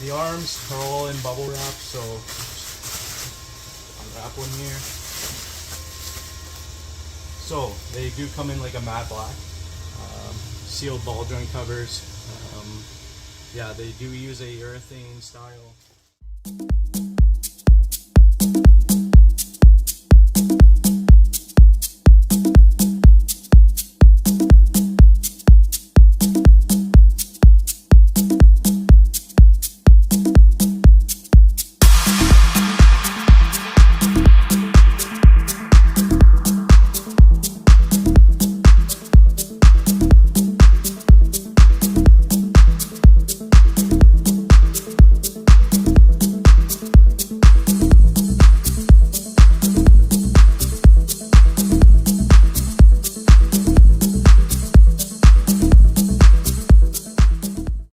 The arms are all in bubble wrap, so unwrap one here. So they do come in like a matte black, sealed ball joint covers. Yeah, they do use a urethane style.